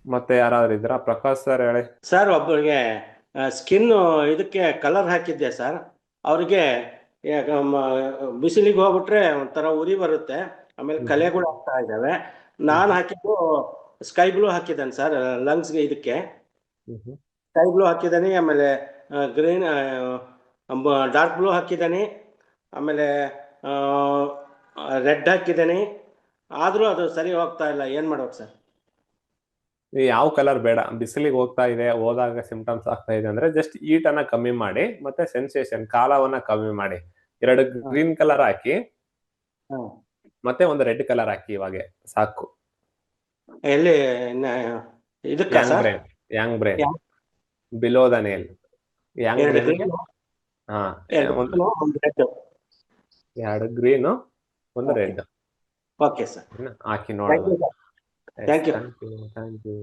ಮತ್ತೆ ಯಾರಾದ್ರೂ ಇದ್ರ? ಪ್ರಕಾಶ್ ಸರ್ ಹೇಳಿ. ಸರ್ ಒಬ್ಬರಿಗೆ ಸ್ಕಿನ್ ಇದಕ್ಕೆ ಕಲರ್ ಹಾಕಿದ್ದೆ ಸರ್. ಅವ್ರಿಗೆ ಬಿಸಿಲಿಗೆ ಹೋಗ್ಬಿಟ್ರೆ ಒಂಥರ ಉರಿ ಬರುತ್ತೆ, ಆಮೇಲೆ ಹ್ಮ್ ಕಲೆಗಳು ಆಗ್ತಾ ಇದ್ದಾವೆ. ಹ್ಮ್ ನಾನು ಹಾಕಿದ್ದು ಸ್ಕೈ ಬ್ಲೂ ಹಾಕಿದ್ದೇನೆ ಸರ್, ಲಂಗ್ಸ್ಗೆ ಇದಕ್ಕೆ ಹ್ಮ್ ಹ್ಮ್ ಸ್ಕೈ ಬ್ಲೂ ಹಾಕಿದ್ದಾನೆ. ಆಮೇಲೆ ಗ್ರೀನ್ ಡಾರ್ಕ್ ಬ್ಲೂ ಹಾಕಿದ್ದಾನೆ. ಆಮೇಲೆ ರೆಡ್ ಹಾಕಿದ್ದಾನೆ. ಆದರೂ ಅದು ಸರಿ ಹೋಗ್ತಾ ಇಲ್ಲ, ಏನು ಮಾಡ್ಬೇಕು ಸರ್? ಯಾವ ಕಲರ್ ಬೇಡ, ಬಿಸಿಲಿಗೆ ಹೋಗ್ತಾ ಇದೆ, ಹೋದಾಗ ಸಿಂಪ್ಟಮ್ಸ್ ಆಗ್ತಾ ಇದೆ ಅಂದ್ರೆ ಜಸ್ಟ್ ಈಟ್ ಅನ್ನ ಕಮ್ಮಿ ಮಾಡಿ, ಮತ್ತೆ ಸೆನ್ಸೇಷನ್ ಕಾಲವನ್ನ ಕಮ್ಮಿ ಮಾಡಿ, ಎರಡು ಹಾಂ ಗ್ರೀನ್ ಕಲರ್ ಹಾಕಿ, ಹಾಂ. ಮತ್ತೆ ಒಂದು ರೆಡ್ ಕಲರ್ ಹಾಕಿ, ಇವಾಗೆ ಸಾಕು. ಎಲ್ಲಿ ಇದಕ್ಕ yang sir? Brain, yang brain, below the nail. Yang ಎರಡು ಬ್ರೈನ್ಗೆ ಗ್ರೀನ್, ಹಾ, ಎರಡು ಒಂದು ಬ್ಲೂ, ಒಂದು ರೆಡ್. ಎರಡು ಗ್ರೀನು, ಒಂದು ಓಕೆ, ರೆಡ್ ಓಕೆ ಸರ್. ಹಾಕಿ ಥ್ಯಾಂಕ್ ನೋಡುವ. You sir. Yes, thank you. Thank you, thank you.